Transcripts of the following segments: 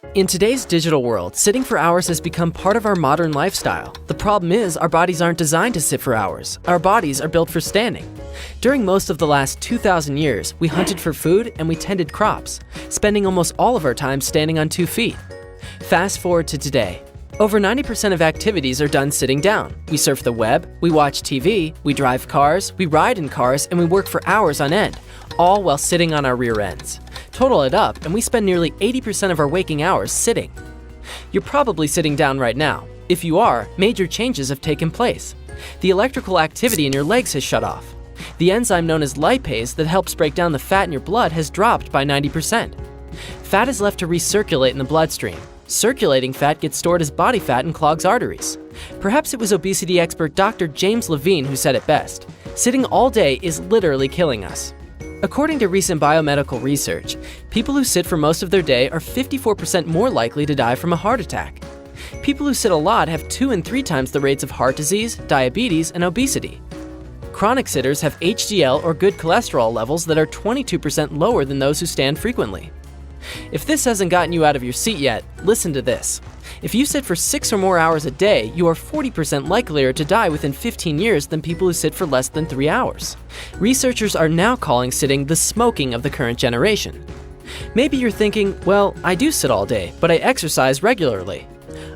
In today's digital world, sitting for hours has become part of our modern lifestyle. The problem is, our bodies aren't designed to sit for hours. Our bodies are built for standing. During most of the last 2,000 years, we hunted for food and we tended crops, spending almost all of our time standing on 2 feet. Fast forward to today. Over 90% of activities are done sitting down. We surf the web, we watch TV, we drive cars, we ride in cars, and we work for hours on end, all while sitting on our rear ends. Total it up, and we spend nearly 80% of our waking hours sitting. You're probably sitting down right now. If you are, major changes have taken place. The electrical activity in your legs has shut off. The enzyme known as lipase that helps break down the fat in your blood has dropped by 90%. Fat is left to recirculate in the bloodstream. Circulating fat gets stored as body fat and clogs arteries. Perhaps it was obesity expert Dr. James Levine who said it best: sitting all day is literally killing us. According to recent biomedical research, people who sit for most of their day are 54% more likely to die from a heart attack. People who sit a lot have 2 and 3 times the rates of heart disease, diabetes, and obesity. Chronic sitters have HDL or good cholesterol levels that are 22% lower than those who stand frequently. If this hasn't gotten you out of your seat yet, listen to this. If you sit for 6 or more hours a day, you are 40% likelier to die within 15 years than people who sit for less than 3 hours. Researchers are now calling sitting the smoking of the current generation. Maybe you're thinking, well, I do sit all day, but I exercise regularly.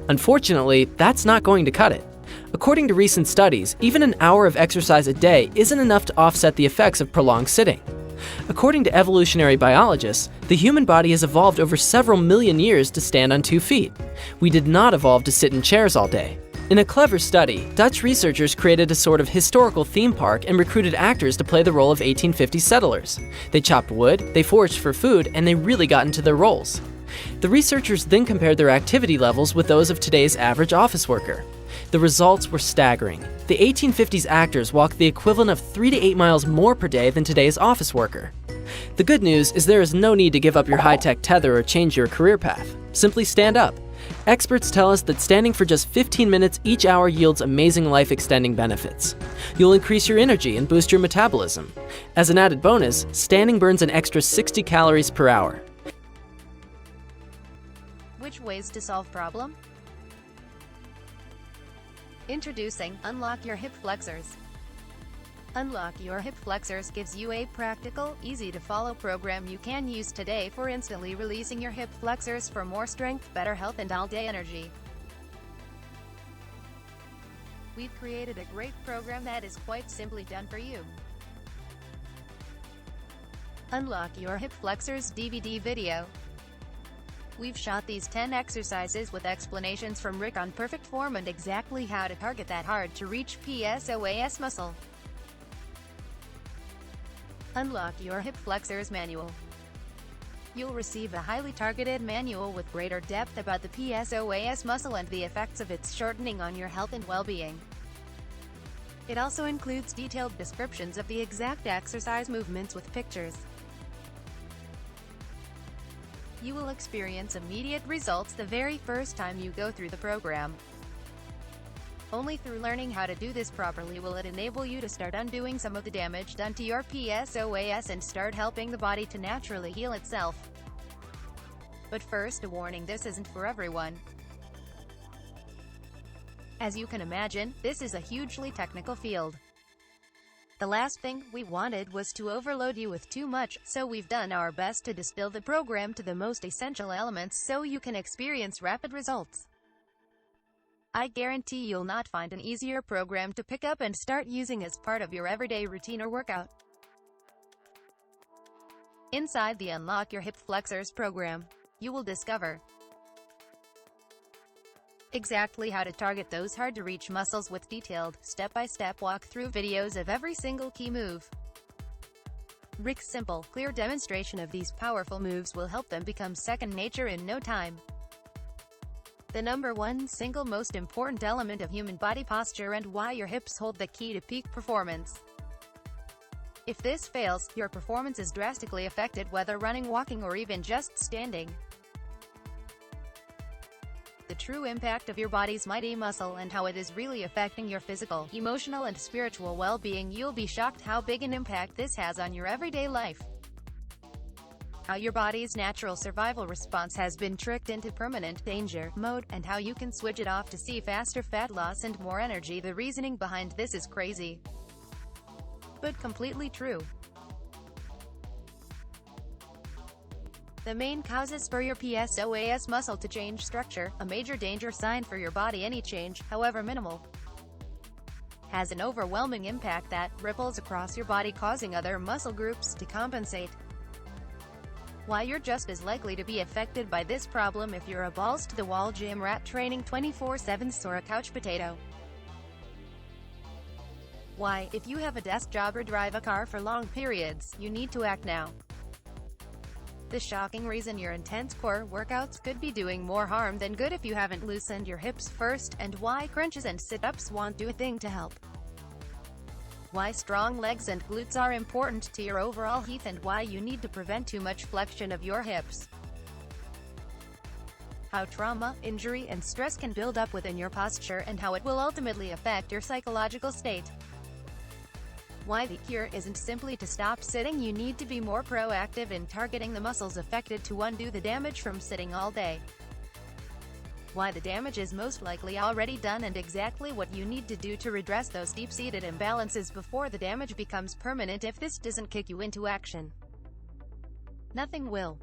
Unfortunately, that's not going to cut it. According to recent studies, even an hour of exercise a day isn't enough to offset the effects of prolonged sitting. According to evolutionary biologists, the human body has evolved over several million years to stand on 2 feet. We did not evolve to sit in chairs all day. In a clever study, Dutch researchers created a sort of historical theme park and recruited actors to play the role of 1850s settlers. They chopped wood, they foraged for food, and they really got into their roles. The researchers then compared their activity levels with those of today's average office worker. The results were staggering. The 1850s actors walked the equivalent of 3 to 8 miles more per day than today's office worker. The good news is there is no need to give up your high-tech tether or change your career path. Simply stand up. Experts tell us that standing for just 15 minutes each hour yields amazing life-extending benefits. You'll increase your energy and boost your metabolism. As an added bonus, standing burns an extra 60 calories per hour. Which ways to solve problem? Introducing Unlock Your Hip Flexors. Unlock Your Hip Flexors gives you a practical, easy-to-follow program you can use today for instantly releasing your hip flexors for more strength, better health, and all-day energy. We've created a great program that is quite simply done for you. Unlock Your Hip Flexors DVD video. We've shot these 10 exercises with explanations from Rick on perfect form and exactly how to target that hard-to-reach PSOAS muscle. Unlock Your Hip Flexors manual. You'll receive a highly targeted manual with greater depth about the PSOAS muscle and the effects of its shortening on your health and well-being. It also includes detailed descriptions of the exact exercise movements with pictures. You will experience immediate results the very first time you go through the program. Only through learning how to do this properly will it enable you to start undoing some of the damage done to your PSOAS and start helping the body to naturally heal itself. But first, a warning: this isn't for everyone. As you can imagine, this is a hugely technical field. The last thing we wanted was to overload you with too much, so we've done our best to distill the program to the most essential elements so you can experience rapid results. I guarantee you'll not find an easier program to pick up and start using as part of your everyday routine or workout. Inside the Unlock Your Hip Flexors program, you will discover exactly how to target those hard-to-reach muscles with detailed, step-by-step walkthrough videos of every single key move. Rick's simple, clear demonstration of these powerful moves will help them become second nature in no time. The number one single most important element of human body posture and why your hips hold the key to peak performance. If this fails, your performance is drastically affected, whether running, walking, or even just standing. The true impact of your body's mighty muscle and how it is really affecting your physical, emotional, and spiritual well-being. You'll be shocked how big an impact this has on your everyday life. how your body's natural survival response has been tricked into permanent danger mode, and how you can switch it off to see faster fat loss and more energy. The reasoning behind this is crazy, but completely true. The main causes for your PSOAS muscle to change structure, a major danger sign for your body. Any change, however minimal, has an overwhelming impact that ripples across your body, causing other muscle groups to compensate. Why you're just as likely to be affected by this problem if you're a balls-to-the-wall gym rat training 24/7 or a couch potato. Why, if you have a desk job or drive a car for long periods, you need to act now. The shocking reason your intense core workouts could be doing more harm than good if you haven't loosened your hips first, and why crunches and sit-ups won't do a thing to help. Why strong legs and glutes are important to your overall health, and why you need to prevent too much flexion of your hips. How trauma, injury, and stress can build up within your posture, and how it will ultimately affect your psychological state. Why the cure isn't simply to stop sitting. You need to be more proactive in targeting the muscles affected to undo the damage from sitting all day. Why the damage is most likely already done, and exactly what you need to do to redress those deep-seated imbalances before the damage becomes permanent. If this doesn't kick you into action, nothing will.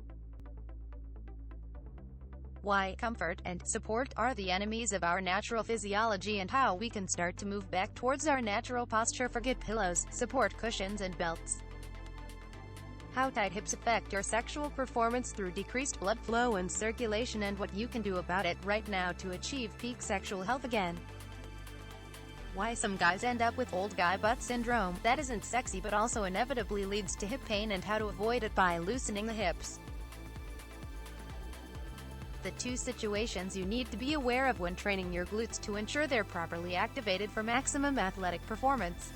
Why comfort and support are the enemies of our natural physiology, and how we can start to move back towards our natural posture. Forget pillows, support cushions, and belts. How tight hips affect your sexual performance through decreased blood flow and circulation, and what you can do about it right now to achieve peak sexual health again. Why some guys end up with old guy butt syndrome that isn't sexy but also inevitably leads to hip pain, and how to avoid it by loosening the hips. The two situations you need to be aware of when training your glutes to ensure they're properly activated for maximum athletic performance.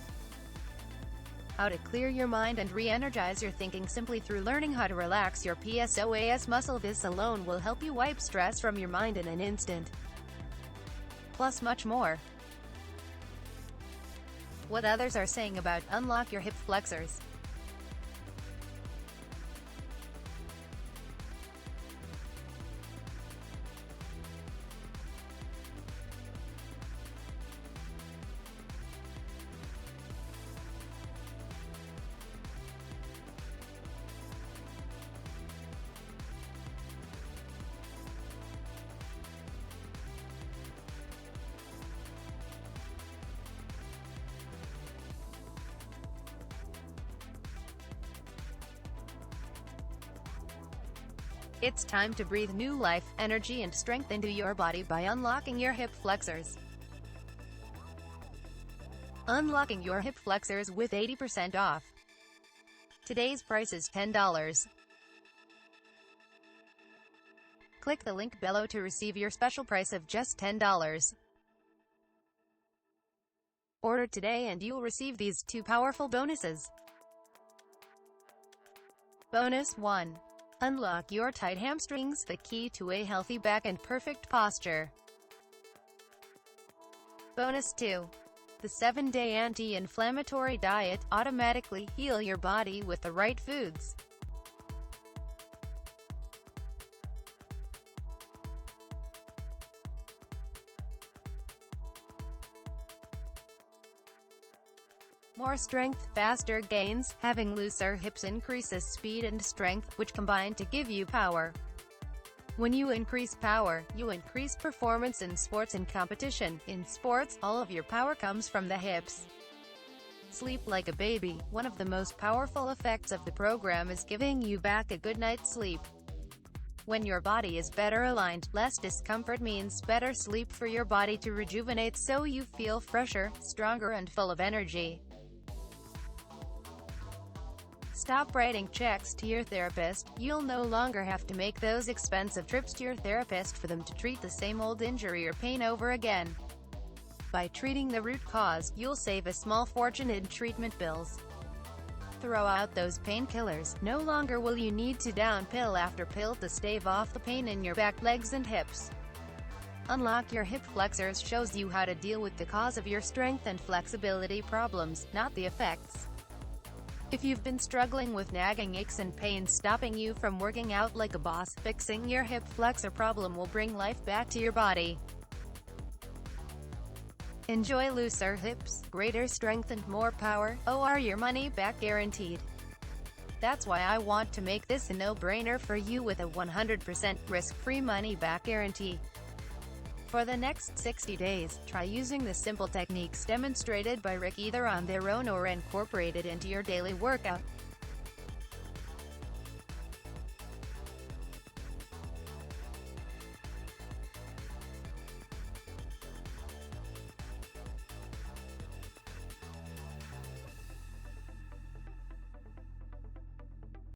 How to clear your mind and re-energize your thinking simply through learning how to relax your PSOAS muscle. This alone will help you wipe stress from your mind in an instant. Plus much more. What others are saying about unlock your hip flexors. It's time to breathe new life, energy, and strength into your body by unlocking your hip flexors. Unlocking your hip flexors with 80% off. Today's price is $10. Click the link below to receive your special price of just $10. Order today and you'll receive these two powerful bonuses. Bonus 1. Unlock your tight hamstrings, the key to a healthy back and perfect posture. Bonus 2. The 7-day anti-inflammatory diet, automatically heal your body with the right foods. More strength, faster gains. Having looser hips increases speed and strength, which combine to give you power. When you increase power, you increase performance in sports and competition. In sports, all of your power comes from the hips. Sleep like a baby. One of the most powerful effects of the program is giving you back a good night's sleep. When your body is better aligned, less discomfort means better sleep for your body to rejuvenate, so you feel fresher, stronger, and full of energy. Stop writing checks to your therapist. You'll no longer have to make those expensive trips to your therapist for them to treat the same old injury or pain over again. By treating the root cause, you'll save a small fortune in treatment bills. Throw out those painkillers. No longer will you need to down pill after pill to stave off the pain in your back, legs, and hips. Unlock Your Hip Flexors shows you how to deal with the cause of your strength and flexibility problems, not the effects. If you've been struggling with nagging aches and pains stopping you from working out like a boss, fixing your hip flexor problem will bring life back to your body. Enjoy looser hips, greater strength and more power, or your money back guaranteed. That's why I want to make this a no-brainer for you with a 100% risk-free money-back guarantee. For the next 60 days, try using the simple techniques demonstrated by Rick either on their own or incorporated into your daily workout.